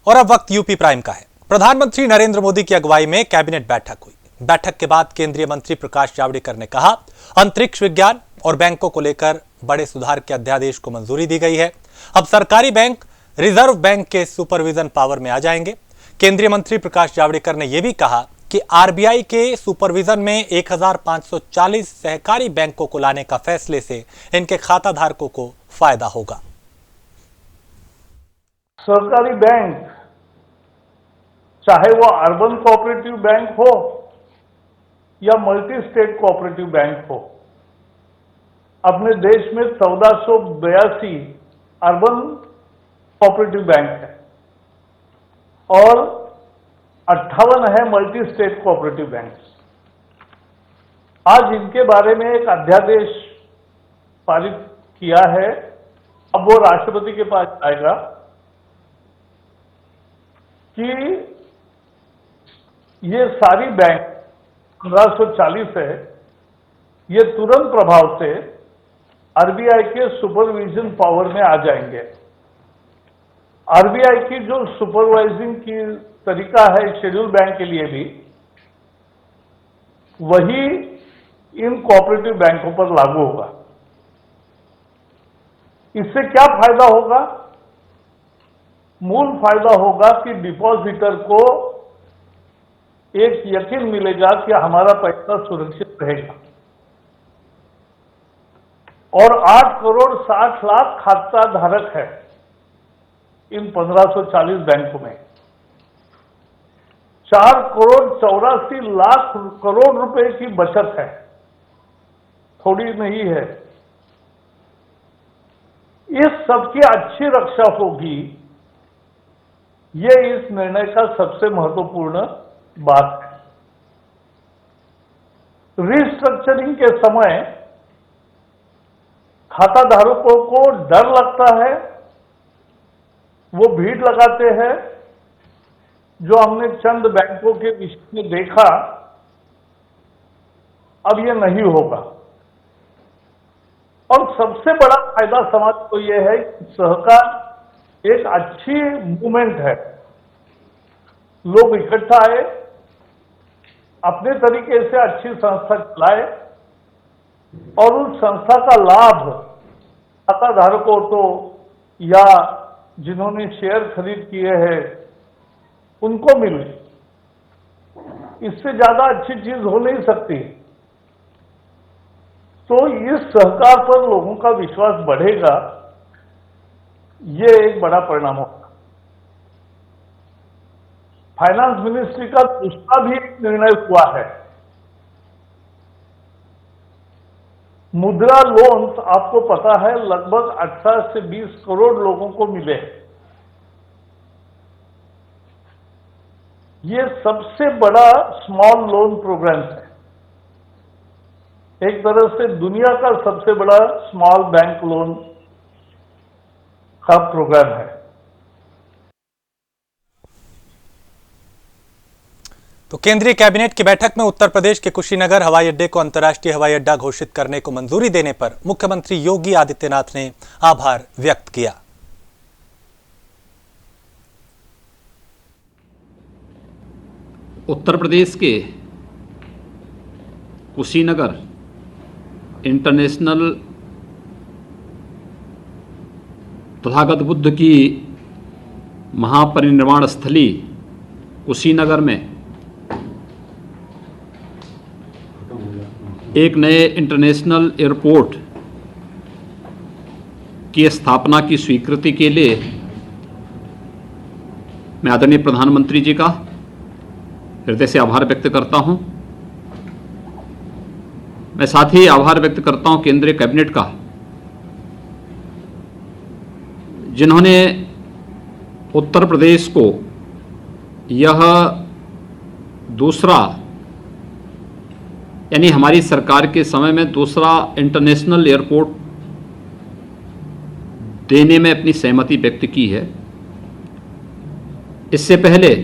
और अब वक्त यूपी प्राइम का है। प्रधानमंत्री नरेंद्र मोदी की अगुवाई में कैबिनेट बैठक हुई। बैठक के बाद केंद्रीय मंत्री प्रकाश जावड़ेकर ने कहा, अंतरिक्ष विज्ञान और बैंकों को लेकर बड़े सुधार के अध्यादेश को मंजूरी दी गई है। अब सरकारी बैंक रिजर्व बैंक के सुपरविजन पावर में आ जाएंगे। केंद्रीय मंत्री प्रकाश जावड़ेकर ने यह भी कहा कि आरबीआई के सुपरविजन में 1540 सहकारी बैंकों को लाने का फैसले से इनके खाता धारकों को फायदा होगा। सरकारी बैंक, चाहे वो अर्बन कोऑपरेटिव बैंक हो या मल्टी स्टेट कोऑपरेटिव बैंक हो, अपने देश में 1482 अर्बन कोऑपरेटिव बैंक है और 58 है मल्टी स्टेट कोऑपरेटिव बैंक। आज इनके बारे में एक अध्यादेश पारित किया है। अब वो राष्ट्रपति के पास आएगा कि ये सारी बैंक 1540 है, ये तुरंत प्रभाव से आरबीआई के सुपरविजन पावर में आ जाएंगे। आरबीआई की जो सुपरवाइजिंग की तरीका है शेड्यूल बैंक के लिए भी, वही इन कोऑपरेटिव बैंकों पर लागू होगा। इससे क्या फायदा होगा? मूल फायदा होगा कि डिपॉजिटर को एक यकीन मिलेगा कि हमारा पैसा सुरक्षित रहेगा और 8 करोड़ 60 लाख खाता धारक है इन 1540 बैंकों में। 4 करोड़ 84 लाख करोड़ रुपए की बचत है, थोड़ी नहीं है। इस सबकी अच्छी रक्षा होगी, ये इस निर्णय का सबसे महत्वपूर्ण बात है। रिस्ट्रक्चरिंग के समय खाता धारकों को डर लगता है, वो भीड़ लगाते हैं, जो हमने चंद बैंकों के विषय में देखा। अब ये नहीं होगा और सबसे बड़ा फायदा समाज को ये है कि सहकार एक अच्छी मूवमेंट है। लोग इकट्ठा आए, अपने तरीके से अच्छी संस्था चलाए और उस संस्था का लाभ खाता धारकों तो या जिन्होंने शेयर खरीद किए हैं उनको मिले। इससे ज्यादा अच्छी चीज हो नहीं सकती। तो इस सहकार पर लोगों का विश्वास बढ़ेगा, ये एक बड़ा परिणाम होगा। फाइनेंस मिनिस्ट्री का दूसरा भी एक निर्णय हुआ है। मुद्रा लोन्स, आपको पता है, लगभग 18 से 20 करोड़ लोगों को मिले। ये सबसे बड़ा स्मॉल लोन प्रोग्राम है। एक तरह से दुनिया का सबसे बड़ा स्मॉल बैंक लोन का प्रोग्राम है। तो केंद्रीय कैबिनेट की बैठक में उत्तर प्रदेश के कुशीनगर हवाई अड्डे को अंतर्राष्ट्रीय हवाई अड्डा घोषित करने को मंजूरी देने पर मुख्यमंत्री योगी आदित्यनाथ ने आभार व्यक्त किया। उत्तर प्रदेश के कुशीनगर इंटरनेशनल तथागत बुद्ध की महापरिनिर्वाण स्थली कुशीनगर में एक नए इंटरनेशनल एयरपोर्ट की स्थापना की स्वीकृति के लिए मैं आदरणीय प्रधानमंत्री जी का हृदय से आभार व्यक्त करता हूं। मैं साथ ही आभार व्यक्त करता हूं केंद्रीय कैबिनेट का, जिन्होंने उत्तर प्रदेश को यह दूसरा, यानी हमारी सरकार के समय में दूसरा इंटरनेशनल एयरपोर्ट देने में अपनी सहमति व्यक्त की है। इससे पहले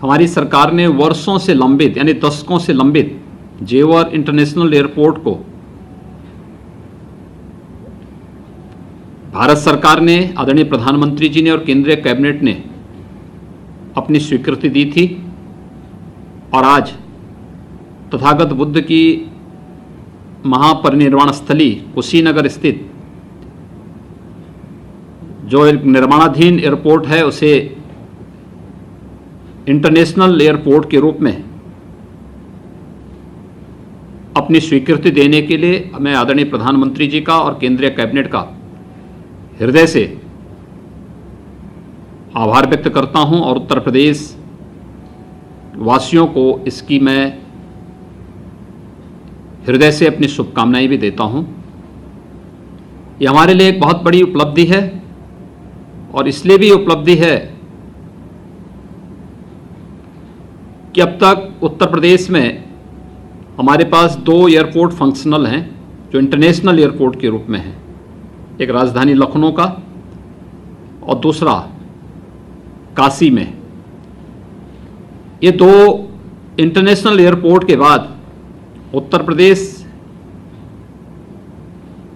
हमारी सरकार ने वर्षों से लंबित, यानी दशकों से लंबित जेवर इंटरनेशनल एयरपोर्ट को भारत सरकार ने, आदरणीय प्रधानमंत्री जी ने और केंद्रीय कैबिनेट ने अपनी स्वीकृति दी थी और आज तथागत बुद्ध की महापरिनिर्वाण स्थली कुशीनगर स्थित जो एक निर्माणाधीन एयरपोर्ट है उसे इंटरनेशनल एयरपोर्ट के रूप में अपनी स्वीकृति देने के लिए मैं आदरणीय प्रधानमंत्री जी का और केंद्रीय कैबिनेट का हृदय से आभार व्यक्त करता हूं और उत्तर प्रदेश वासियों को इसकी मैं हृदय से अपनी शुभकामनाएं भी देता हूं। ये हमारे लिए एक बहुत बड़ी उपलब्धि है और इसलिए भी उपलब्धि है कि अब तक उत्तर प्रदेश में हमारे पास 2 एयरपोर्ट फंक्शनल हैं जो इंटरनेशनल एयरपोर्ट के रूप में हैं, एक राजधानी लखनऊ का और दूसरा काशी में। ये 2 इंटरनेशनल एयरपोर्ट के बाद उत्तर प्रदेश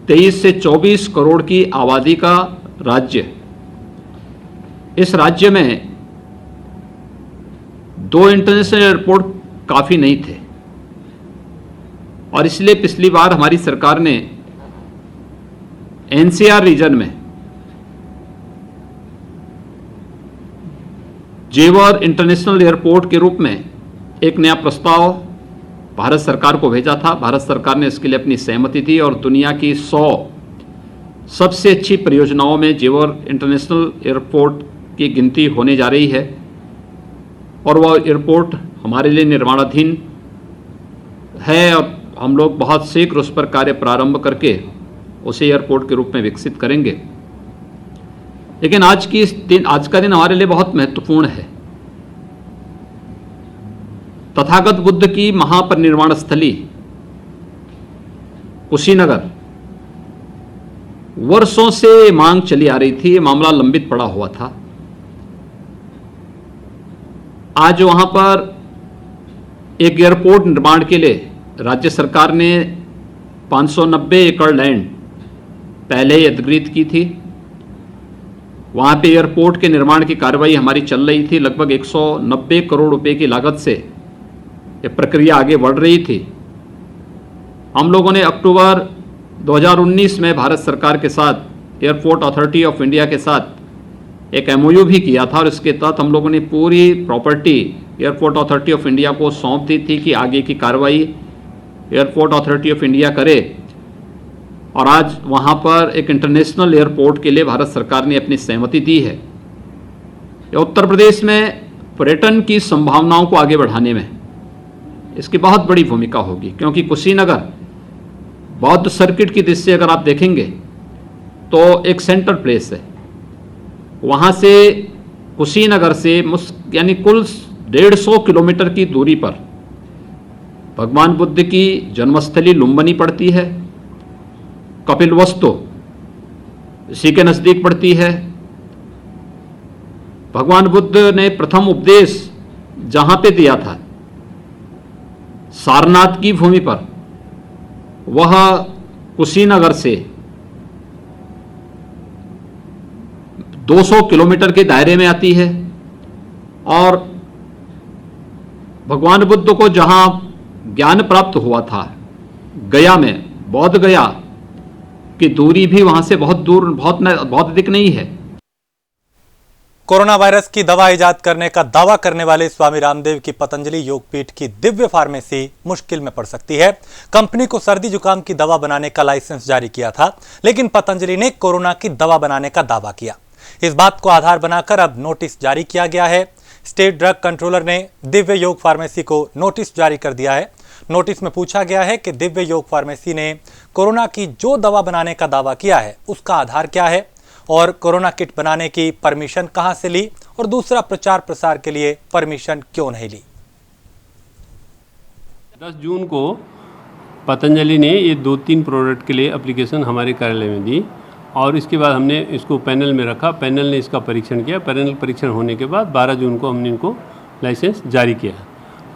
23 से 24 करोड़ की आबादी का राज्य, इस राज्य में 2 इंटरनेशनल एयरपोर्ट काफ़ी नहीं थे और इसलिए पिछली बार हमारी सरकार ने एनसीआर रीजन में जेवर इंटरनेशनल एयरपोर्ट के रूप में एक नया प्रस्ताव भारत सरकार को भेजा था। भारत सरकार ने इसके लिए अपनी सहमति दी और दुनिया की 100 सबसे अच्छी परियोजनाओं में जेवर इंटरनेशनल एयरपोर्ट की गिनती होने जा रही है और वह एयरपोर्ट हमारे लिए निर्माणाधीन है और हम लोग बहुत शीघ्र उस पर कार्य प्रारंभ करके उसे एयरपोर्ट के रूप में विकसित करेंगे। लेकिन आज का दिन हमारे लिए बहुत महत्वपूर्ण है। तथागत बुद्ध की महापरिनिर्वाण स्थली कुशीनगर, वर्षों से मांग चली आ रही थी, ये मामला लंबित पड़ा हुआ था। आज वहां पर एक एयरपोर्ट निर्माण के लिए राज्य सरकार ने 590 एकड़ लैंड पहले ही अधिग्रहित की थी। वहां पे एयरपोर्ट के निर्माण की कार्रवाई हमारी चल रही थी। लगभग 190 करोड़ रुपए की लागत से ये प्रक्रिया आगे बढ़ रही थी। हम लोगों ने अक्टूबर 2019 में भारत सरकार के साथ एयरपोर्ट अथॉरिटी ऑफ इंडिया के साथ एक MOU भी किया था और इसके तहत हम लोगों ने पूरी property airport authority of India को सौंप दी थी कि आगे की कार्रवाई एयरपोर्ट अथॉरिटी ऑफ इंडिया करे। और आज वहां पर एक इंटरनेशनल एयरपोर्ट के लिए भारत सरकार ने अपनी सहमति दी है। उत्तर प्रदेश में पर्यटन की संभावनाओं को आगे बढ़ाने में इसकी बहुत बड़ी भूमिका होगी, क्योंकि कुशीनगर बौद्ध सर्किट की दृष्टि से अगर आप देखेंगे तो एक सेंटर प्लेस है। वहाँ से कुशीनगर से यानी कुल 150 किलोमीटर की दूरी पर भगवान बुद्ध की जन्मस्थली लुम्बिनी पड़ती है, कपिलवस्तु इसी के नज़दीक पड़ती है। भगवान बुद्ध ने प्रथम उपदेश जहाँ पे दिया था सारनाथ की भूमि पर, वह कुशीनगर से 200 किलोमीटर के दायरे में आती है। और भगवान बुद्ध को जहां ज्ञान प्राप्त हुआ था गया में, बौद्ध गया की दूरी भी वहां से बहुत दूर, बहुत अधिक नहीं है। कोरोना वायरस की दवा इजाद करने का दावा करने वाले स्वामी रामदेव की पतंजलि योगपीठ की दिव्य फार्मेसी मुश्किल में पड़ सकती है। कंपनी को सर्दी जुकाम की दवा बनाने का लाइसेंस जारी किया था, लेकिन पतंजलि ने कोरोना की दवा बनाने का दावा किया। इस बात को आधार बनाकर अब नोटिस जारी किया गया है। स्टेट ड्रग कंट्रोलर ने दिव्य योग फार्मेसी को नोटिस जारी कर दिया है। नोटिस में पूछा गया है कि दिव्य योग फार्मेसी ने कोरोना की जो दवा बनाने का दावा किया है उसका आधार क्या है और कोरोना किट बनाने की परमिशन कहां से ली, और दूसरा प्रचार प्रसार के लिए परमिशन क्यों नहीं ली। 10 जून को पतंजलि ने ये 2-3 प्रोडक्ट के लिए एप्लीकेशन हमारे कार्यालय में दी और इसके बाद हमने इसको पैनल में रखा। पैनल ने इसका परीक्षण किया। पैनल परीक्षण होने के बाद 12 जून को हमने इनको लाइसेंस जारी किया।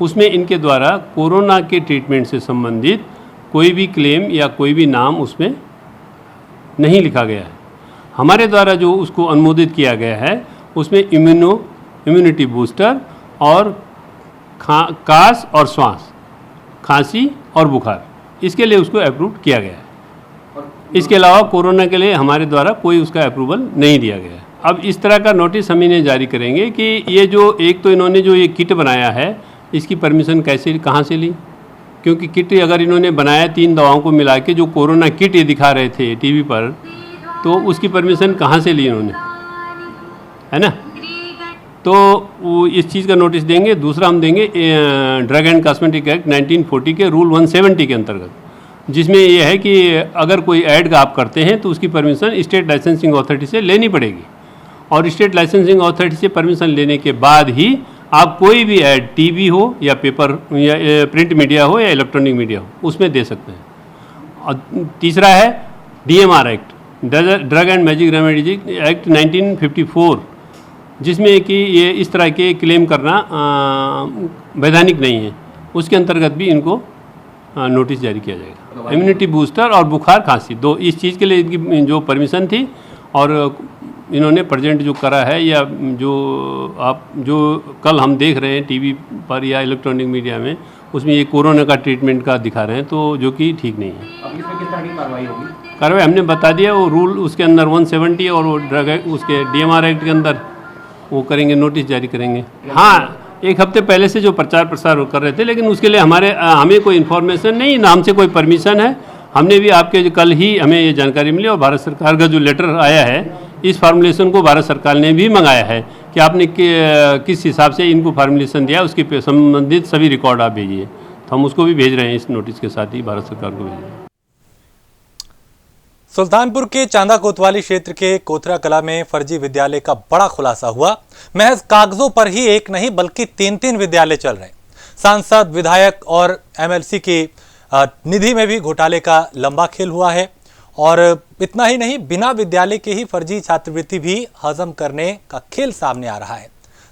उसमें इनके द्वारा कोरोना के ट्रीटमेंट से संबंधित कोई भी क्लेम या कोई भी नाम उसमें नहीं लिखा गया है। हमारे द्वारा जो उसको अनुमोदित किया गया है उसमें इम्यूनो इम्यूनिटी बूस्टर और कास और श्वास, खांसी और बुखार, इसके लिए उसको अप्रूव किया गया है। इसके अलावा कोरोना के लिए हमारे द्वारा कोई उसका अप्रूवल नहीं दिया गया है। अब इस तरह का नोटिस हम इन्हें जारी करेंगे कि ये जो एक तो इन्होंने जो ये किट बनाया है इसकी परमिशन कैसे कहाँ से ली, क्योंकि किट अगर इन्होंने बनाया 3 दवाओं को मिला के जो कोरोना किट ये दिखा रहे थे टीवी पर, तो उसकी परमिशन कहाँ से ली इन्होंने, है ना। तो वो इस चीज़ का नोटिस देंगे। दूसरा हम देंगे ड्रग एंड कॉस्मेटिक एक्ट 1940 के रूल 170 के अंतर्गत, जिसमें ये है कि अगर कोई ऐड का आप करते हैं तो उसकी परमिशन स्टेट लाइसेंसिंग अथॉरिटी से लेनी पड़ेगी, और स्टेट लाइसेंसिंग अथॉरिटी से परमिशन लेने के बाद ही आप कोई भी ऐड टीवी हो या पेपर या प्रिंट मीडिया हो या इलेक्ट्रॉनिक मीडिया हो उसमें दे सकते हैं। और तीसरा है DMR act, drug and magic remedies act 1954, जिसमें कि ये इस तरह के क्लेम करना वैधानिक नहीं है, उसके अंतर्गत भी इनको नोटिस जारी किया जाएगा। इम्यूनिटी बूस्टर और बुखार खांसी, 2 इस चीज़ के लिए इनकी जो परमिशन थी, और इन्होंने प्रेजेंट जो करा है या जो कल हम देख रहे हैं टीवी पर या इलेक्ट्रॉनिक मीडिया में, उसमें ये कोरोना का ट्रीटमेंट का दिखा रहे हैं, तो जो कि ठीक नहीं है। अब इसमें किस तरह की कार्रवाई होगी? कार्रवाई हमने बता दिया, वो रूल उसके अंदर 170 और वो ड्रग उसके DMR एक्ट के अंदर वो करेंगे, नोटिस जारी करेंगे। हाँ, 1 हफ्ते पहले से जो प्रचार प्रसार कर रहे थे, लेकिन उसके लिए हमें कोई इन्फॉर्मेशन नहीं, ना हमसे कोई परमिशन है। हमने भी आपके कल ही हमें ये जानकारी मिली, और भारत सरकार का जो लेटर आया है इस फार्मूलेशन को भारत सरकार ने भी मंगाया है कि आपने किस हिसाब से इनको फार्मूलेशन दिया, उसके संबंधित सभी रिकॉर्ड आप भेजिए। तो हम उसको भी भेज रहे हैं, इस नोटिस के साथ ही भारत सरकार को भेज रहे हैं। सुल्तानपुर के चांदा कोतवाली क्षेत्र के कोथरा कला में फर्जी विद्यालय का बड़ा खुलासा हुआ। महज कागजों पर ही एक नहीं बल्कि 3-3 विद्यालय चल रहे। सांसद, विधायक और MLC की निधि में भी घोटाले का लंबा खेल हुआ है। और इतना ही नहीं, बिना विद्यालय के ही फर्जी छात्रवृत्ति भी हजम करने का खेल सामने आ रहा है।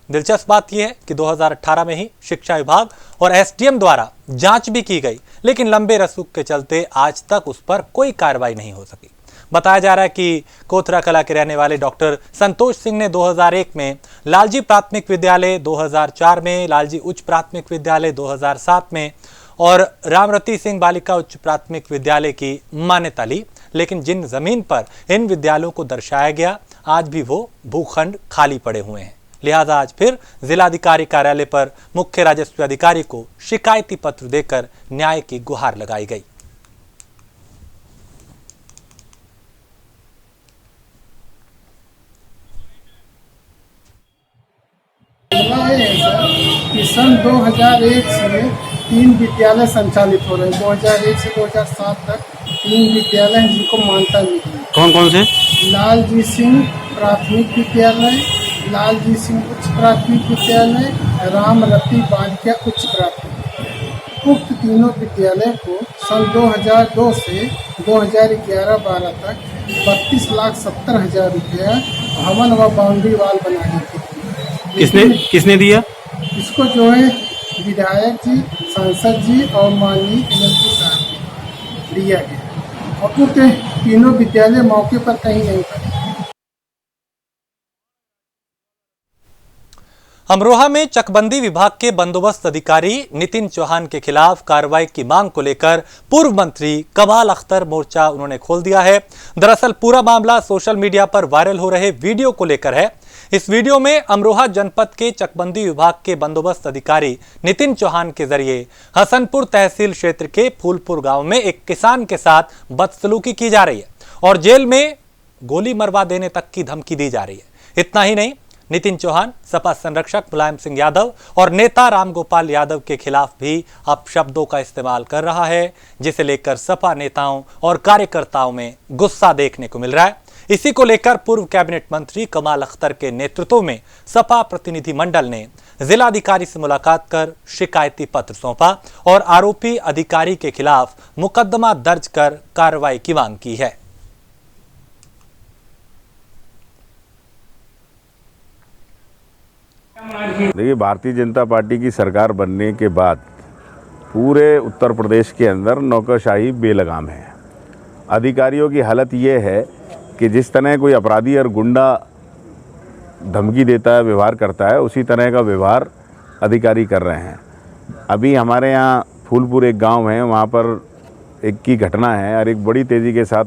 दिलचस्प बात यह है कि 2018 में ही शिक्षा विभाग और SDM द्वारा जांच भी की गई, लेकिन लंबे रसूख के चलते आज तक उस पर कोई कार्रवाई नहीं हो सकी। बताया जा रहा है कि कोथरा कला के रहने वाले डॉक्टर संतोष सिंह ने 2001 में लालजी प्राथमिक विद्यालय, 2004 में लालजी उच्च प्राथमिक विद्यालय, 2007 में और रामरती सिंह बालिका उच्च प्राथमिक विद्यालय की मान्यता ली, लेकिन जिन जमीन पर इन विद्यालयों को दर्शाया गया आज भी वो भूखंड खाली पड़े हुए हैं। लिहाजा आज फिर जिलाधिकारी कार्यालय पर मुख्य राजस्व अधिकारी को शिकायती पत्र देकर न्याय की गुहार लगाई गई। कि सन 2001 से 3 विद्यालय संचालित हो रहे हैं। 2001 से 2007 तक 3 विद्यालय हैं जिनको मान्यता मिली। कौन कौन से? लालजी सिंह प्राथमिक विद्यालय, लालजी सिंह उच्च प्राथमिक विद्यालय, रामरती बालिका उच्च प्राथमिक विद्यालय। उक्त तीनों विद्यालय को सन 2002 से 2011-12 तक 32,70,000 रुपया भवन व बाउंड्री वाल बनाने के लिए किसने दिया? इसको जो है विधायक जी, सांसद जी और माननीय MLC साहब ने दिया गया, और उक्त तीनों विद्यालय मौके पर कहीं नहीं बने। अमरोहा में चकबंदी विभाग के बंदोबस्त अधिकारी नितिन चौहान के खिलाफ कार्रवाई की मांग को लेकर पूर्व मंत्री कमाल अख्तर मोर्चा उन्होंने खोल दिया है। दरअसल पूरा मामला सोशल मीडिया पर वायरल हो रहे वीडियो को लेकर है। इस वीडियो में अमरोहा जनपद के चकबंदी विभाग के बंदोबस्त अधिकारी नितिन चौहान के जरिए हसनपुर तहसील क्षेत्र के फूलपुर गांव में एक किसान के साथ बदसलूकी की जा रही है और जेल में गोली मरवा देने तक की धमकी दी जा रही है। इतना ही नहीं, नितिन चौहान सपा संरक्षक मुलायम सिंह यादव और नेता रामगोपाल यादव के खिलाफ भी अपशब्दों का इस्तेमाल कर रहा है, जिसे लेकर सपा नेताओं और कार्यकर्ताओं में गुस्सा देखने को मिल रहा है। इसी को लेकर पूर्व कैबिनेट मंत्री कमाल अख्तर के नेतृत्व में सपा प्रतिनिधि मंडल ने जिलाधिकारी से मुलाकात कर शिकायती पत्र सौंपा और आरोपी अधिकारी के खिलाफ मुकदमा दर्ज कर कार्रवाई की मांग की है। देखिए, भारतीय जनता पार्टी की सरकार बनने के बाद पूरे उत्तर प्रदेश के अंदर नौकरशाही बेलगाम है। अधिकारियों की हालत ये है कि जिस तरह कोई अपराधी और गुंडा धमकी देता है, व्यवहार करता है, उसी तरह का व्यवहार अधिकारी कर रहे हैं। अभी हमारे यहाँ फूलपुर एक गांव है, वहाँ पर एक की घटना है और एक बड़ी तेज़ी के साथ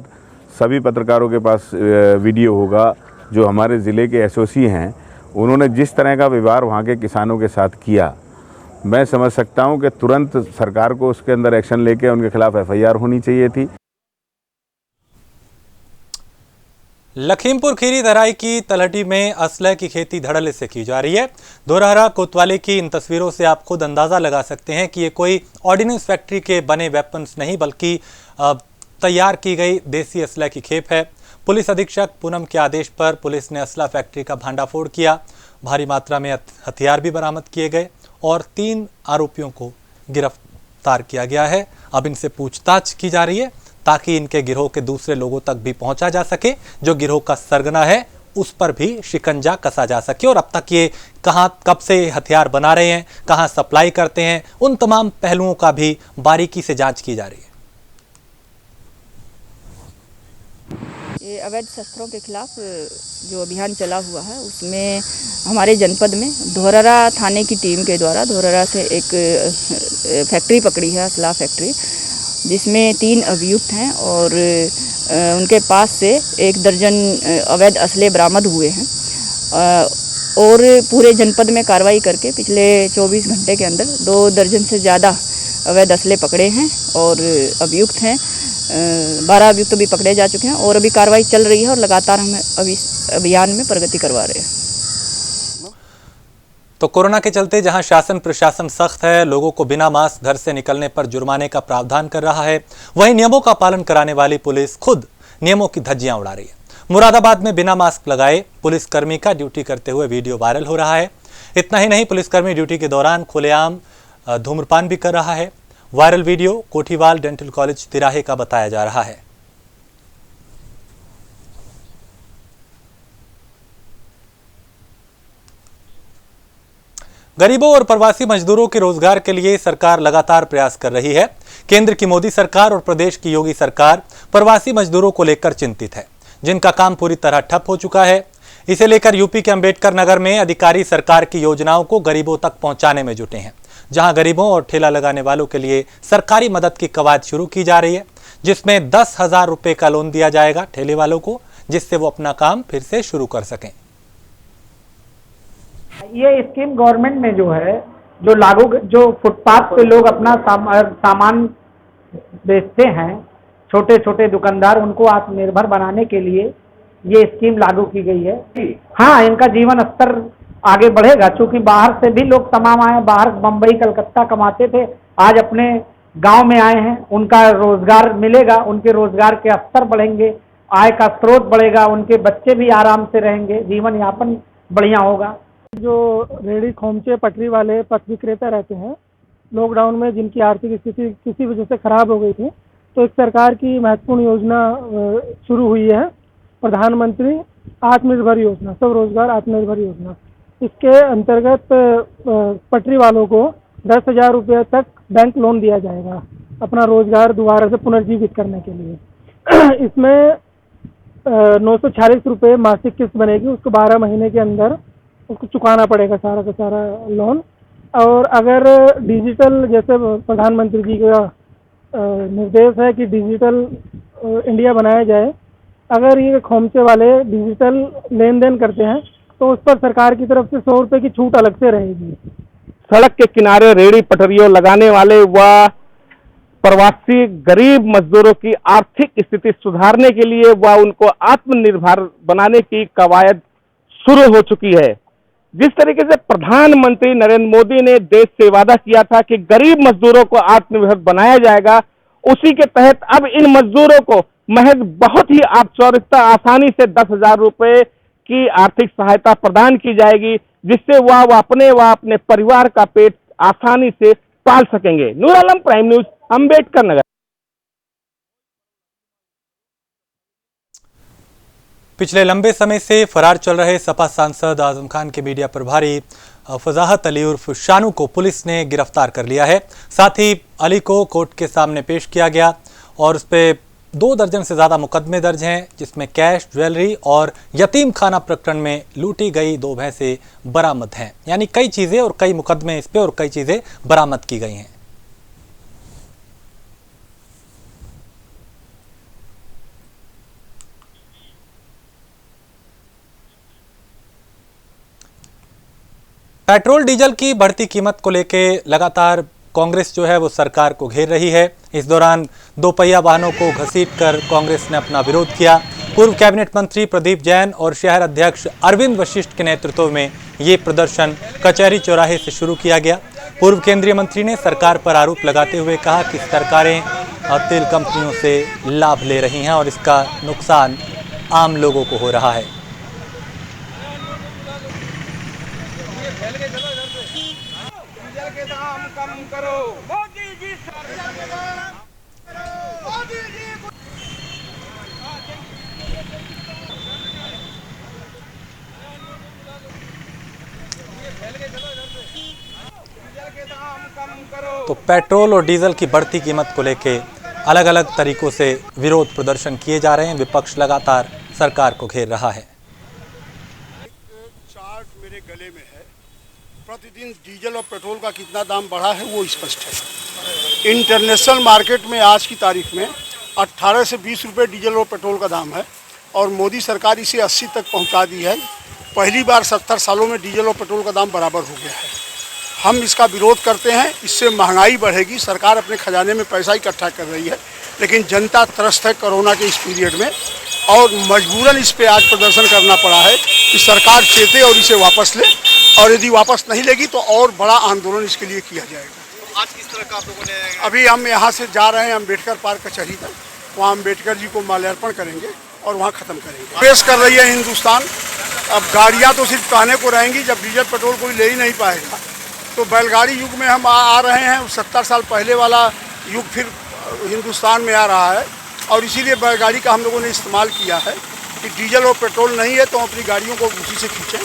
सभी पत्रकारों के पास वीडियो होगा, जो हमारे ज़िले के एसओसी हैं, उन्होंने जिस तरह का व्यवहार वहाँ के किसानों के साथ किया, मैं समझ सकता हूँ कि तुरंत सरकार को उसके अंदर एक्शन लेके उनके खिलाफ एफआईआर होनी चाहिए थी। लखीमपुर खीरी तराई की तलहटी में असलह की खेती धड़ल्ले से की जा रही है। धोरहरा कोतवाली की इन तस्वीरों से आप खुद अंदाजा लगा सकते हैं कि ये कोई ऑर्डिनेंस फैक्ट्री के बने वेपन्स नहीं, बल्कि तैयार की गई देसी असलह की खेप है। पुलिस अधीक्षक पूनम के आदेश पर पुलिस ने असला फैक्ट्री का भांडाफोड़ किया। भारी मात्रा में हथियार भी बरामद किए गए और 3 आरोपियों को गिरफ्तार किया गया है। अब इनसे पूछताछ की जा रही है ताकि इनके गिरोह के दूसरे लोगों तक भी पहुंचा जा सके, जो गिरोह का सरगना है उस पर भी शिकंजा कसा जा सके और अब तक ये कहां कब से हथियार बना रहे हैं, कहां सप्लाई करते हैं, उन तमाम पहलुओं का भी बारीकी से जांच की जा रही है। ये अवैध शस्त्रों के खिलाफ जो अभियान चला हुआ है, उसमें हमारे जनपद में धोरहरा थाने की टीम के द्वारा धोरहरा से एक फैक्ट्री पकड़ी है, असला फैक्ट्री, जिसमें 3 अभियुक्त हैं और उनके पास से 1 दर्जन अवैध असले बरामद हुए हैं और पूरे जनपद में कार्रवाई करके पिछले 24 घंटे के अंदर 2 दर्जन से ज़्यादा अवैध असले पकड़े हैं और अभियुक्त हैं 12 अभियुक्त भी पकड़े जा चुके हैं और अभी कार्रवाई चल रही है और लगातार हम अभी अभियान में प्रगति करवा रहे हैं। तो कोरोना के चलते जहां शासन प्रशासन सख्त है, लोगों को बिना मास्क घर से निकलने पर जुर्माने का प्रावधान कर रहा है, वहीं नियमों का पालन कराने वाली पुलिस खुद नियमों की धज्जियां उड़ा रही है। मुरादाबाद में बिना मास्क लगाए पुलिसकर्मी का ड्यूटी करते हुए वीडियो वायरल हो रहा है। इतना ही नहीं, पुलिसकर्मी ड्यूटी के दौरान खुलेआम धूम्रपान भी कर रहा है। Viral video Kothiwal dental college तिराहे का बताया जा रहा है। गरीबों और प्रवासी मजदूरों के रोजगार के लिए सरकार लगातार प्रयास कर रही है। केंद्र की मोदी सरकार और प्रदेश की योगी सरकार प्रवासी मजदूरों को लेकर चिंतित है, जिनका काम पूरी तरह ठप हो चुका है। इसे लेकर यूपी के अंबेडकर नगर में अधिकारी सरकार की योजनाओं को गरीबों तक पहुंचाने में जुटे हैं, जहां गरीबों और ठेला लगाने वालों के लिए सरकारी मदद की कवायद शुरू की जा रही है, जिसमें 10,000 रुपए का लोन दिया जाएगा ठेले वालों को, जिससे वो अपना काम फिर से शुरू कर सकें। ये स्कीम गवर्नमेंट ने जो है जो फुटपाथ पे लोग अपना सामान बेचते हैं, छोटे छोटे दुकानदार, उनको आत्मनिर्भर बनाने के लिए ये स्कीम लागू की गई है। हाँ, इनका जीवन स्तर आगे बढ़ेगा, क्योंकि बाहर से भी लोग तमाम आए, बाहर बम्बई कलकत्ता कमाते थे, आज अपने गांव में आए हैं, उनका रोजगार मिलेगा, उनके रोजगार के स्तर बढ़ेंगे, आय का स्रोत बढ़ेगा, उनके बच्चे भी आराम से रहेंगे, जीवन यापन बढ़िया होगा। जो रेहड़ी खोमचे पटरी वाले पथ विक्रेता रहते हैं, लॉकडाउन में जिनकी आर्थिक स्थिति किसी वजह से खराब हो गई थी, तो एक सरकार की महत्वपूर्ण योजना शुरू हुई है, प्रधानमंत्री आत्मनिर्भर योजना, सब रोजगार आत्मनिर्भर योजना। इसके अंतर्गत पटरी वालों को 10,000 रुपये तक बैंक लोन दिया जाएगा अपना रोजगार दोबारा से पुनर्जीवित करने के लिए। इसमें 946 रुपये मासिक किस्त बनेगी, उसको 12 महीने के अंदर उसको चुकाना पड़ेगा सारा का सारा लोन। और अगर डिजिटल, जैसे प्रधानमंत्री जी का निर्देश है कि डिजिटल इंडिया बनाया जाए, अगर ये खोमचे वाले डिजिटल लेन देन करते हैं तो उस पर सरकार की तरफ से 100 रुपये की छूट अलग से रहेगी। सड़क के किनारे रेहड़ी पटरियों लगाने वाले व प्रवासी गरीब मजदूरों की आर्थिक स्थिति सुधारने के लिए व उनको आत्मनिर्भर बनाने की कवायद शुरू हो चुकी है। जिस तरीके से प्रधानमंत्री नरेंद्र मोदी ने देश से वादा किया था कि गरीब मजदूरों को आत्मनिर्भर बनाया जाएगा, उसी के तहत अब इन मजदूरों को महज बहुत ही औपचारिकता आसानी से 10,000 रुपए की आर्थिक सहायता प्रदान की जाएगी, जिससे वह अपने परिवार का पेट आसानी से पाल सकेंगे। Noor Alam, prime news, Ambedkar Nagar. पिछले लंबे समय से फरार चल रहे सपा सांसद आजम खान के मीडिया प्रभारी फजाहत अली उर्फ शानू को पुलिस ने गिरफ्तार कर लिया है। साथ ही अली को कोर्ट के सामने पेश किया गया और उस पर 2 दर्जन से ज्यादा मुकदमे दर्ज हैं, जिसमें कैश, ज्वेलरी और यतीम खाना प्रकरण में लूटी गई 2 भैंसें बरामद हैं। यानी कई चीजें और कई मुकदमे इस पे और कई चीजें बरामद की गई हैं। पेट्रोल डीजल की बढ़ती कीमत को लेकर लगातार कांग्रेस जो है वो सरकार को घेर रही है। इस दौरान 2 पहिया वाहनों को घसीटकर कांग्रेस ने अपना विरोध किया। पूर्व कैबिनेट मंत्री प्रदीप जैन और शहर अध्यक्ष अरविंद वशिष्ठ के नेतृत्व में ये प्रदर्शन कचहरी चौराहे से शुरू किया गया। पूर्व केंद्रीय मंत्री ने सरकार पर आरोप लगाते हुए कहा कि सरकारें तेल कंपनियों से लाभ ले रही हैं और इसका नुकसान आम लोगों को हो रहा है। तो पेट्रोल और डीजल की बढ़ती कीमत को लेकर अलग अलग तरीकों से विरोध प्रदर्शन किए जा रहे हैं। विपक्ष लगातार सरकार को घेर रहा है। चार्ट मेरे गले में है। प्रतिदिन डीजल और पेट्रोल का कितना दाम बढ़ा है वो स्पष्ट है। इंटरनेशनल मार्केट में आज की तारीख में 18 से 20 रुपये डीजल और पेट्रोल का दाम है और मोदी सरकार इसे 80 तक पहुंचा दी है। पहली बार 70 सालों में डीजल और पेट्रोल का दाम बराबर हो गया है। हम इसका विरोध करते हैं। इससे महंगाई बढ़ेगी। सरकार अपने खजाने में पैसा इकट्ठा कर रही है, लेकिन जनता त्रस्त है कोरोना के इस पीरियड में और मजबूरन इस पे आज प्रदर्शन करना पड़ा है कि सरकार चेते और इसे वापस ले, और यदि वापस नहीं लेगी तो और बड़ा आंदोलन इसके लिए किया जाएगा। आज किस तरह का आप लोगों ने? अभी हम यहाँ से जा रहे हैं अम्बेडकर पार्क कचहरी तक, वहाँ अम्बेडकर जी को माल्यार्पण करेंगे और वहाँ ख़त्म करेंगे। पेश कर रही है हिंदुस्तान। अब गाड़ियाँ तो सिर्फ कहने को रहेंगी, जब डीजल पेट्रोल कोई ले ही नहीं पाएगा तो बैलगाड़ी युग में हम आ रहे हैं। 70 साल पहले वाला युग फिर हिंदुस्तान में आ रहा है और इसीलिए बैलगाड़ी का हम लोगों ने इस्तेमाल किया है कि डीजल और पेट्रोल नहीं है तो हम अपनी गाड़ियों को उसी से खींचें।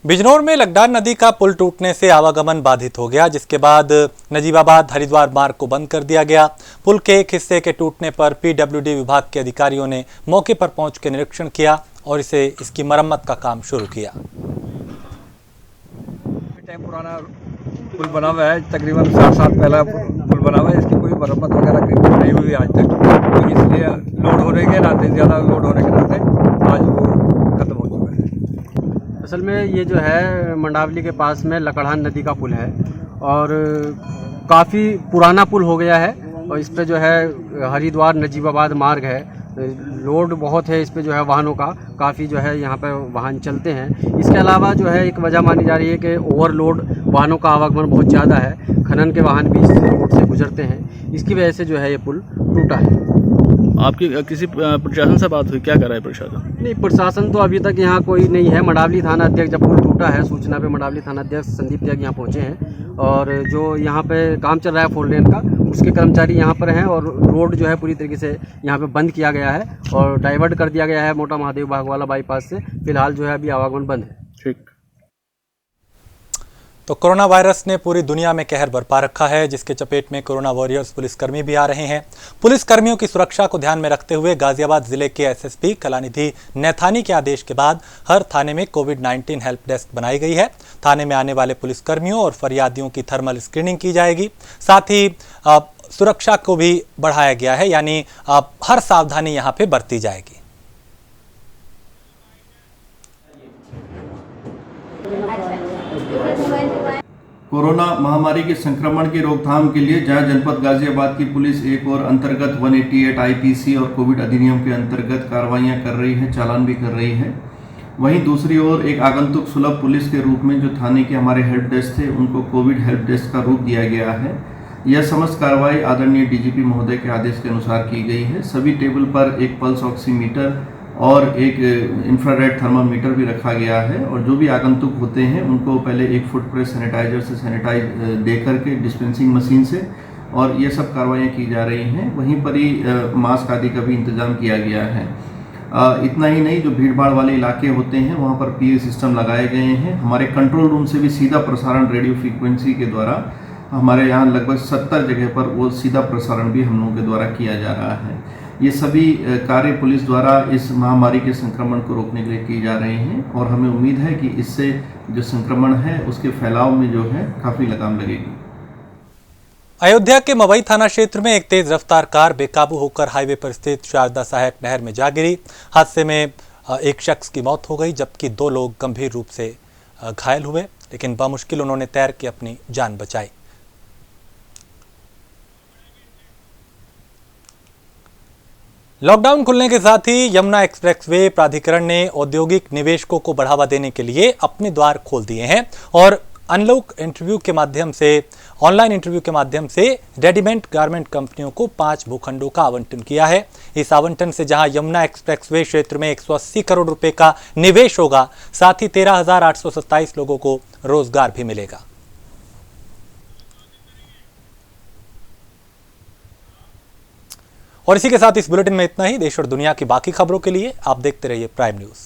बिजनौर में लकडान नदी का पुल टूटने से आवागमन बाधित हो गया, जिसके बाद नजीबाबाद हरिद्वार मार्ग को बंद कर दिया गया। पुल के एक हिस्से के टूटने पर पीडब्ल्यूडी विभाग के अधिकारियों ने मौके पर पहुंच के निरीक्षण किया और इसकी मरम्मत का काम शुरू किया। टाइम पुराना पुल बना हुआ है, तकरीबन 60 साल पहला पुल बना हुआ है। इसकी कोई मरम्मत वगैरह नहीं हुई आज तक, तो इसलिए लोड होने के नाते, ज़्यादा लोड होने के नाते आज वो खत्म हो चुका है। असल में ये जो है मंडावली के पास में लकड़हान नदी का पुल है और काफ़ी पुराना पुल हो गया है और इस पे जो है हरिद्वार नजीबाबाद मार्ग है, लोड बहुत है इस पे जो है वाहनों का, काफ़ी जो है यहाँ पे वाहन चलते हैं। इसके अलावा जो है एक वजह मानी जा रही है कि ओवरलोड वाहनों का आवागमन बहुत ज़्यादा है, खनन के वाहन भी इस रोड से गुजरते हैं, इसकी वजह से जो है ये पुल टूटा है। आपकी किसी प्रशासन से बात हुई? क्या कर रहा है प्रशासन? नहीं, प्रशासन तो अभी तक यहाँ कोई नहीं है। मंडावली थाना अध्यक्ष जब पुल टूटा है सूचना पे मंडावली थाना अध्यक्ष संदीप त्याग यहाँ पहुँचे हैं और जो यहाँ पे काम चल रहा है 4 लेन का, उसके कर्मचारी यहाँ पर हैं और रोड जो है पूरी तरीके से यहाँ पे बंद किया गया है और डाइवर्ट कर दिया गया है मोटा महादेव बागवाला बाईपास से। फिलहाल जो है अभी आवागमन बंद है। ठीक। तो कोरोना वायरस ने पूरी दुनिया में कहर बरपा रखा है, जिसके चपेट में कोरोना वॉरियर्स पुलिसकर्मी भी आ रहे हैं। पुलिसकर्मियों की सुरक्षा को ध्यान में रखते हुए गाजियाबाद जिले के एसएसपी कलानिधि नैथानी के आदेश के बाद हर थाने में कोविड-19 हेल्प डेस्क बनाई गई है। थाने में आने वाले पुलिसकर्मियों और फरियादियों की थर्मल स्क्रीनिंग की जाएगी। साथ ही सुरक्षा को भी बढ़ाया गया है, यानी हर सावधानी यहाँ पे बरती जाएगी। कोरोना महामारी के संक्रमण की रोकथाम के लिए जहां जनपद गाजियाबाद की पुलिस एक और अंतर्गत 188 आईपीसी और कोविड अधिनियम के अंतर्गत कार्रवाइयां कर रही है, चालान भी कर रही है, वहीं दूसरी ओर एक आगंतुक सुलभ पुलिस के रूप में जो थाने के हमारे हेल्प डेस्क थे उनको कोविड हेल्प डेस्क का रूप दिया गया है। यह समस्त कार्रवाई आदरणीय डीजीपी महोदय के आदेश के अनुसार की गई है। सभी टेबल पर एक पल्स ऑक्सीमीटर और एक इंफ्रारेड थर्मामीटर भी रखा गया है और जो भी आगंतुक होते हैं उनको पहले एक फुट प्रेस सैनिटाइजर से सैनिटाइज दे करके डिस्पेंसिंग मशीन से, और ये सब कार्रवाइयाँ की जा रही हैं। वहीं पर ही मास्क आदि का भी इंतजाम किया गया है। इतना ही नहीं, जो भीड़ भाड़ वाले इलाके होते हैं वहाँ पर पीए सिस्टम लगाए गए हैं। हमारे कंट्रोल रूम से भी सीधा प्रसारण रेडियो फ्रीक्वेंसी के द्वारा हमारे यहाँ लगभग 70 जगह पर वो सीधा प्रसारण भी हम लोगों के द्वारा किया जा रहा है। ये सभी कार्य पुलिस द्वारा इस महामारी के संक्रमण को रोकने के लिए किए जा रहे हैं और हमें उम्मीद है कि इससे जो संक्रमण है उसके फैलाव में जो है काफ़ी लगाम लगेगी। अयोध्या के मवई थाना क्षेत्र में एक तेज रफ्तार कार बेकाबू होकर हाईवे पर स्थित शारदा सहायक नहर में जा गिरी। हादसे में एक शख्स की मौत हो गई जबकि 2 लोग गंभीर रूप से घायल हुए, लेकिन बमुश्किल उन्होंने तैर के अपनी जान बचाई। लॉकडाउन खुलने के साथ ही यमुना एक्सप्रेसवे प्राधिकरण ने औद्योगिक निवेशकों को बढ़ावा देने के लिए अपने द्वार खोल दिए हैं और ऑनलाइन इंटरव्यू के माध्यम से रेडीमेड गारमेंट कंपनियों को 5 भूखंडों का आवंटन किया है। इस आवंटन से जहां यमुना एक्सप्रेसवे क्षेत्र में 180 करोड़ रुपए का निवेश होगा, साथ ही 13,827 लोगों को रोजगार भी मिलेगा। और इसी के साथ इस बुलेटिन में इतना ही। देश और दुनिया की बाकी खबरों के लिए आप देखते रहिए प्राइम न्यूज।